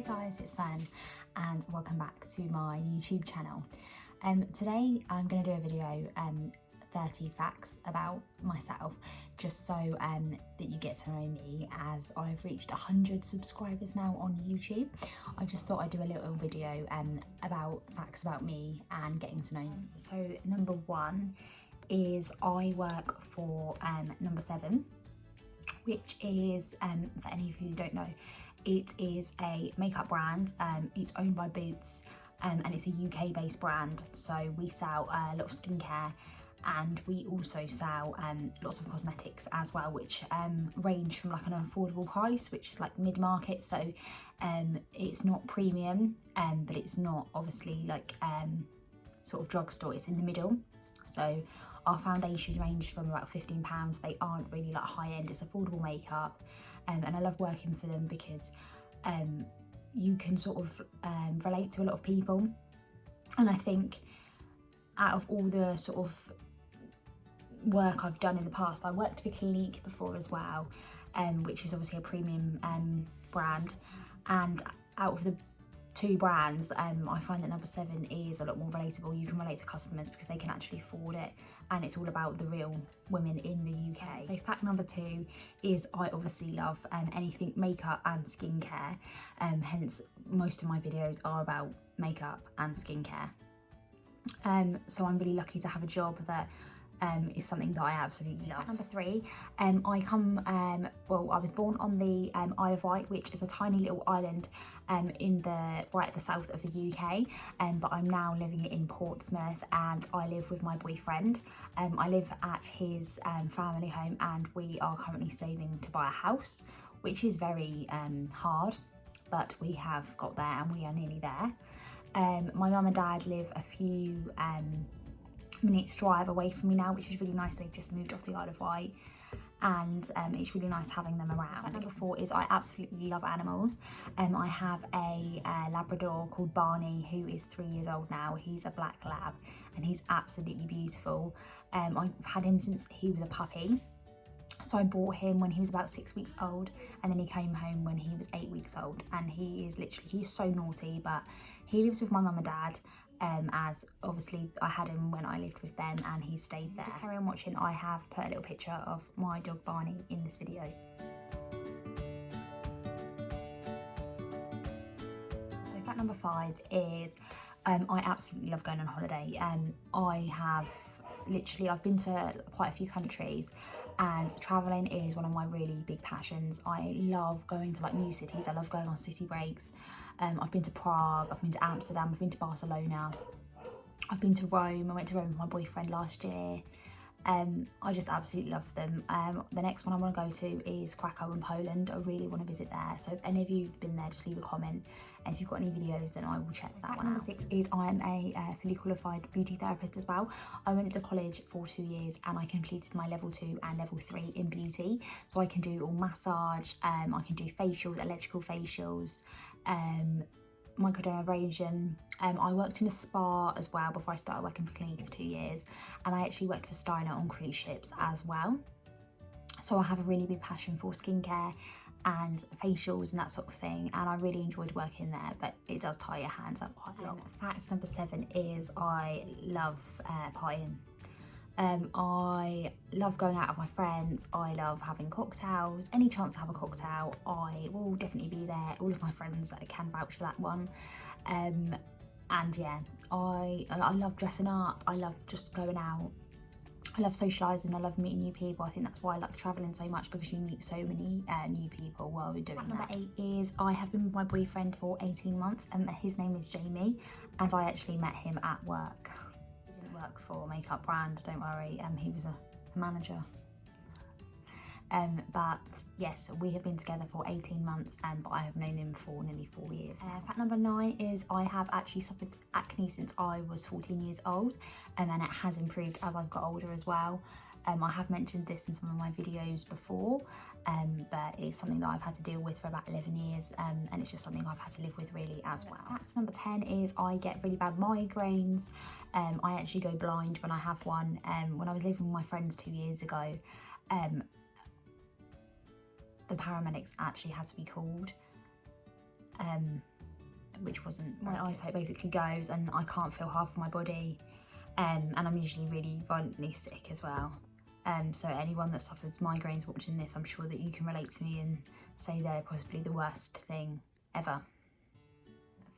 guys, it's Fern and welcome back to my YouTube channel. Today I'm going to do a video 30 facts about myself, just so that you get to know me, as I've reached 100 subscribers now on YouTube. I just thought I'd do a little video about facts about me and getting to know me. So number one is I work for Number 7, which is, for any of you who don't know, it is a makeup brand. It's owned by Boots and it's a UK based brand, so we sell a lot of skincare and we also sell lots of cosmetics as well, which range from like an affordable price, which is like mid-market, so it's not premium but it's not obviously like sort of drugstore, it's in the middle. So our foundations range from about £15. They aren't really like high end, it's affordable makeup, and I love working for them because you can sort of relate to a lot of people. And I think out of all the sort of work I've done in the past, I worked for Clinique before as well, which is obviously a premium brand, and out of the two brands, I find that Number 7 is a lot more relatable. You can relate to customers because they can actually afford it, and it's all about the real women in the UK. So fact number 2 is I obviously love anything makeup and skincare, hence most of my videos are about makeup and skincare. So I'm really lucky to have a job that is something that I absolutely love. Number 3, I was born on the Isle of Wight, which is a tiny little island right at the south of the UK, but I'm now living in Portsmouth and I live with my boyfriend. I live at his family home and we are currently saving to buy a house, which is very hard, but we have got there and we are nearly there. My mum and dad live a few minutes drive away from me now, which is really nice. They've just moved off the Isle of Wight and it's really nice having them around. Number 4 is I absolutely love animals. I have a Labrador called Barney who is 3 years old now. He's a black lab and he's absolutely beautiful. I've had him since he was a puppy. So I bought him when he was about 6 weeks old, and then he came home when he was 8 weeks old, and he's so naughty, but he lives with my mum and dad, as obviously I had him when I lived with them and he stayed there. Just carry on watching. I have put a little picture of my dog Barney in this video. So fact number 5 is I absolutely love going on holiday. I've been to quite a few countries, and traveling is one of my really big passions. I love going to like new cities. I love going on city breaks. I've been to Prague, I've been to Amsterdam, I've been to Barcelona, I've been to Rome. I went to Rome with my boyfriend last year. I just absolutely love them. The next one I want to go to is Krakow in Poland. I really want to visit there. So if any of you have been there, just leave a comment. And if you've got any videos, then I will check that one out. Number 6 is I am a fully qualified beauty therapist as well. I went to college for 2 years and I completed my level 2 and level 3 in beauty. So I can do all massage, I can do facials, electrical facials, microdermabrasion. I worked in a spa as well before I started working for Clinique for 2 years, and I actually worked for Steiner on cruise ships as well. So I have a really big passion for skincare and facials and that sort of thing, and I really enjoyed working there, but it does tie your hands up quite a lot. Fact number 7 is I love partying. I love going out with my friends. I love having cocktails. Any chance to have a cocktail, I will definitely be there. All of my friends can vouch for that one. And yeah, I love dressing up. I love just going out. I love socialising. I love meeting new people. I think that's why I like travelling so much, because you meet so many new people while you're doing that. Number 8 is I have been with my boyfriend for 18 months and his name is Jamie, and I actually met him at work. Work for a makeup brand, don't worry, he was a manager, but yes, we have been together for 18 months, but I have known him for nearly 4 years. Fact number 9 is I have actually suffered acne since I was 14 years old, and it has improved as I've got older as well. I have mentioned this in some of my videos before, but it's something that I've had to deal with for about 11 years, and it's just something I've had to live with really as well. Fact number 10 is I get really bad migraines. I actually go blind when I have one. When I was living with my friends 2 years ago, the paramedics actually had to be called which wasn't, my eyesight basically goes and I can't feel half of my body, and I'm usually really violently sick as well. So anyone that suffers migraines watching this, I'm sure that you can relate to me and say they're possibly the worst thing ever.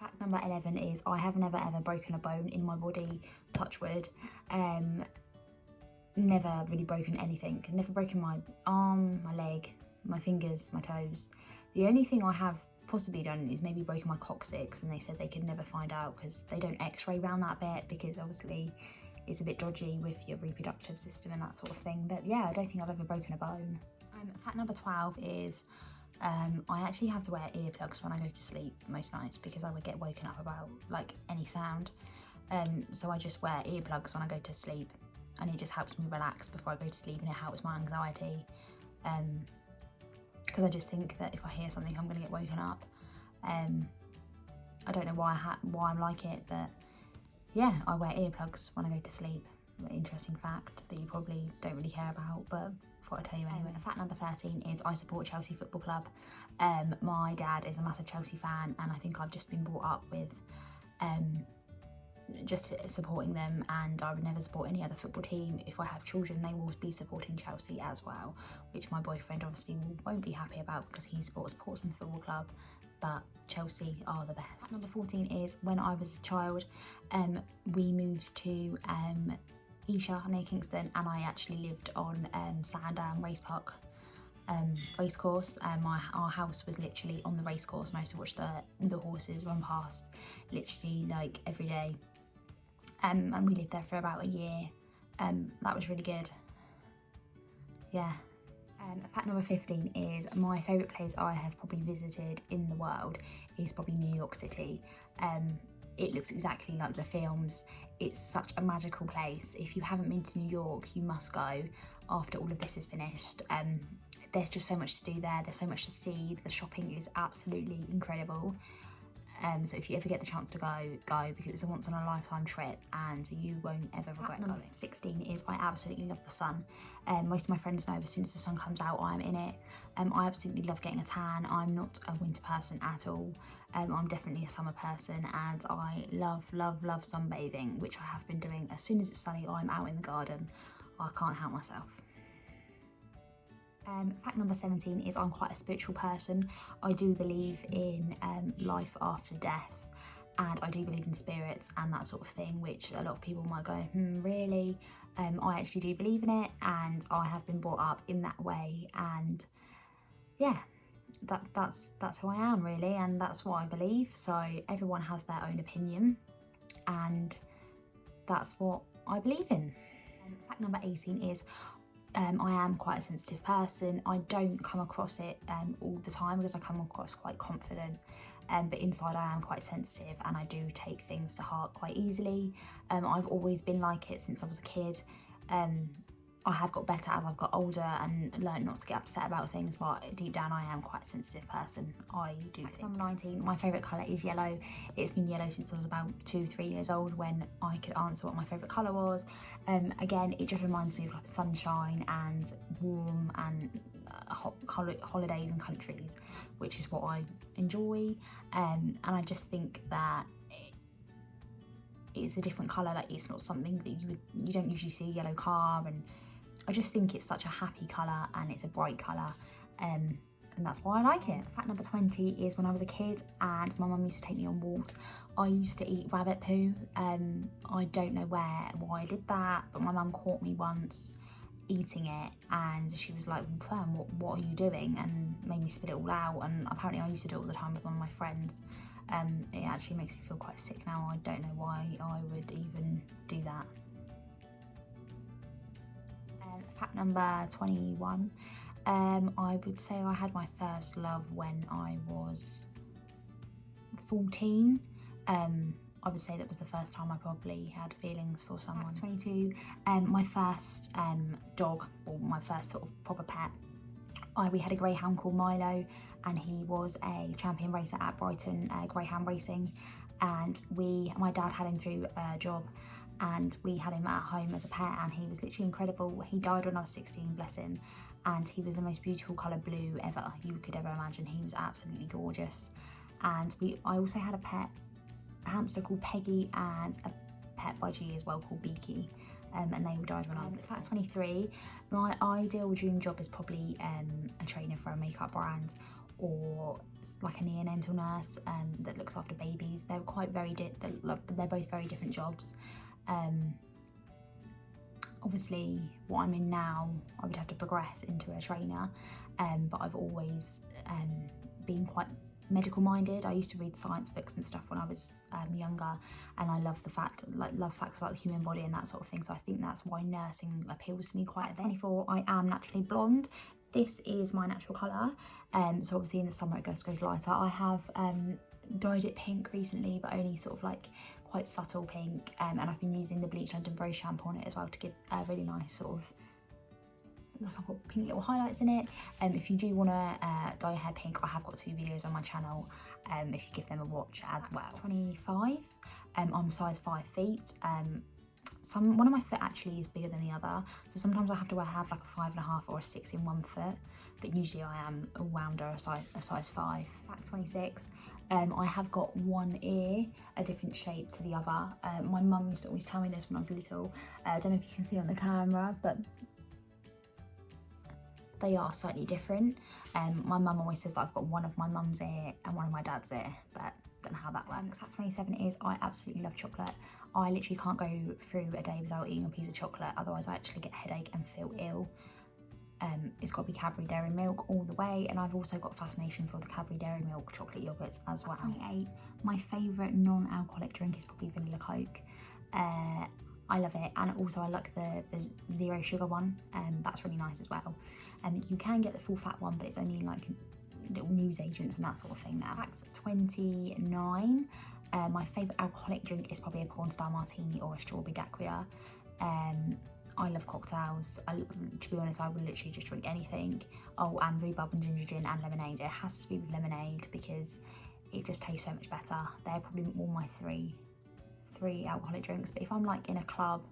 Fact number 11 is I have never ever broken a bone in my body, touch wood. Never really broken anything, never broken my arm, my leg, my fingers, my toes. The only thing I have possibly done is maybe broken my coccyx, and they said they could never find out because they don't x-ray around that bit because obviously it's a bit dodgy with your reproductive system and that sort of thing. But yeah, I don't think I've ever broken a bone. Fact number 12 is I actually have to wear earplugs when I go to sleep most nights because I would get woken up about like any sound. So I just wear earplugs when I go to sleep, and it just helps me relax before I go to sleep, and it helps my anxiety. Because I just think that if I hear something, I'm going to get woken up. I don't know why I'm like it, but yeah, I wear earplugs when I go to sleep. Interesting fact that you probably don't really care about, but I thought I'd tell you anyway. Fact number 13 is I support Chelsea Football Club. My dad is a massive Chelsea fan, and I think I've just been brought up with just supporting them, and I would never support any other football team. If I have children, they will be supporting Chelsea as well, which my boyfriend obviously won't be happy about because he supports Portsmouth Football Club, but Chelsea are the best. Number 14 is when I was a child, we moved to Esher near Kingston, and I actually lived on Sandown Race Park, racecourse. Our house was literally on the racecourse, and I used to watch the horses run past literally like every day. And we lived there for about a year. That was really good. Yeah. Fact number 15 is my favourite place I have probably visited in the world is probably New York City. It looks exactly like the films. It's such a magical place. If you haven't been to New York, you must go after all of this is finished. There's just so much to do there. There's so much to see. The shopping is absolutely incredible. So if you ever get the chance to go because it's a once in a lifetime trip and you won't ever regret going. Number 16 is I absolutely love the sun. Most of my friends know as soon as the sun comes out, I'm in it. I absolutely love getting a tan. I'm not a winter person at all. I'm definitely a summer person, and I love sunbathing, which I have been doing. As soon as it's sunny, I'm out in the garden. I can't help myself. Fact number 17 is I'm quite a spiritual person. I do believe in life after death, and I do believe in spirits and that sort of thing, which a lot of people might go, really? I actually do believe in it, and I have been brought up in that way, and yeah, that's who I am really, and that's what I believe. So everyone has their own opinion, and that's what I believe in. Fact number 18 is I am quite a sensitive person. I don't come across it all the time because I come across quite confident, but inside I am quite sensitive, and I do take things to heart quite easily. I've always been like it since I was a kid. I have got better as I've got older and learned not to get upset about things, but deep down I am quite a sensitive person, I do think. Number 19, my favourite colour is yellow. It's been yellow since I was about 2-3 years old when I could answer what my favourite colour was. Again, it just reminds me of like sunshine and warm and hot holidays and countries, which is what I enjoy. And I just think that it's a different colour. Like, it's not something that you don't usually see a yellow car, and I just think it's such a happy colour, and it's a bright colour, and that's why I like it. Fact number 20 is when I was a kid and my mum used to take me on walks, I used to eat rabbit poo. I don't know why I did that, but my mum caught me once eating it, and she was like, Fern, what are you doing? And made me spit it all out, and apparently I used to do it all the time with one of my friends. It actually makes me feel quite sick now. I don't know why I would even do that. Fact number 21, I would say I had my first love when I was 14. I would say that was the first time I probably had feelings for someone. Fact 22, my first dog, or my first sort of proper pet, we had a greyhound called Milo, and he was a champion racer at Brighton Greyhound Racing, and my dad had him through a job, and we had him at home as a pet, and he was literally incredible. He died when I was 16, bless him, and he was the most beautiful colour blue ever you could ever imagine. He was absolutely gorgeous, and I also had a hamster called Peggy and a pet budgie as well called Beaky, and they all died when I was at 23. My ideal dream job is probably a trainer for a makeup brand, or like a neonatal nurse that looks after babies. They're quite they're both very different jobs. Obviously what I'm in now, I would have to progress into a trainer, but I've always been quite medical minded. I used to read science books and stuff when I was younger, and I love facts about the human body and that sort of thing, so I think that's why nursing appeals to me quite a bit. 24, I am naturally blonde. This is my natural colour, so obviously in the summer it goes lighter. I have dyed it pink recently, but only sort of like quite subtle pink, and I've been using the Bleach London Rose shampoo on it as well to give a really nice sort of, like, I've got pink little highlights in it. If you do want to dye your hair pink, I have got 2 videos on my channel, if you give them a watch as well. 25, I'm size 5 feet. One of my foot actually is bigger than the other, so sometimes I have to have like a 5.5 or a 6 in one foot, but usually I am a rounder, a size 5. Fact 26, I have got one ear a different shape to the other. My mum used to always tell me this when I was little. I don't know if you can see on the camera, but they are slightly different. My mum always says that I've got one of my mum's ear and one of my dad's ear, but don't know how that works. Fact 27 is I absolutely love chocolate. I literally can't go through a day without eating a piece of chocolate, otherwise I actually get a headache and feel ill. It's got to be Cadbury Dairy Milk all the way, and I've also got a fascination for the Cadbury Dairy Milk chocolate yogurts as well. 28, my favourite non-alcoholic drink is probably vanilla Coke. I love it, and also I like the 0 sugar one, that's really nice as well. You can get the full fat one, but it's only like little news agents and that sort of thing now. Fact 29, my favourite alcoholic drink is probably a porn star martini or a strawberry daiquiri. I love cocktails. To be honest, I will literally just drink anything. Oh, and rhubarb and ginger gin and lemonade. It has to be with lemonade because it just tastes so much better. They're probably all my three alcoholic drinks, but if I'm like in a club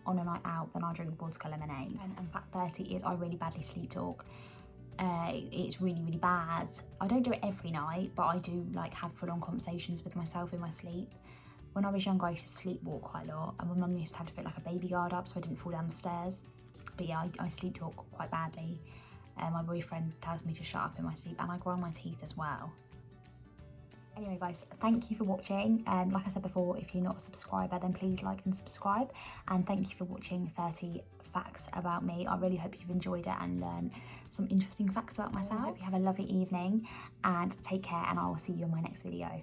on a night out, then I drink vodka lemonade. And fact 30 is I really badly sleep talk. It's really bad. I don't do it every night, but I do like have full-on conversations with myself in my sleep. When I was younger, I used to sleepwalk quite a lot, and my mum used to have to put like a baby guard up so I didn't fall down the stairs. But yeah, I sleep talk quite badly. My boyfriend tells me to shut up in my sleep, and I grind my teeth as well. Anyway guys, thank you for watching. Like I said before, if you're not a subscriber, then please like and subscribe. And thank you for watching 30 facts about me. I really hope you've enjoyed it and learned some interesting facts about myself. I hope you have a lovely evening and take care, and I will see you in my next video.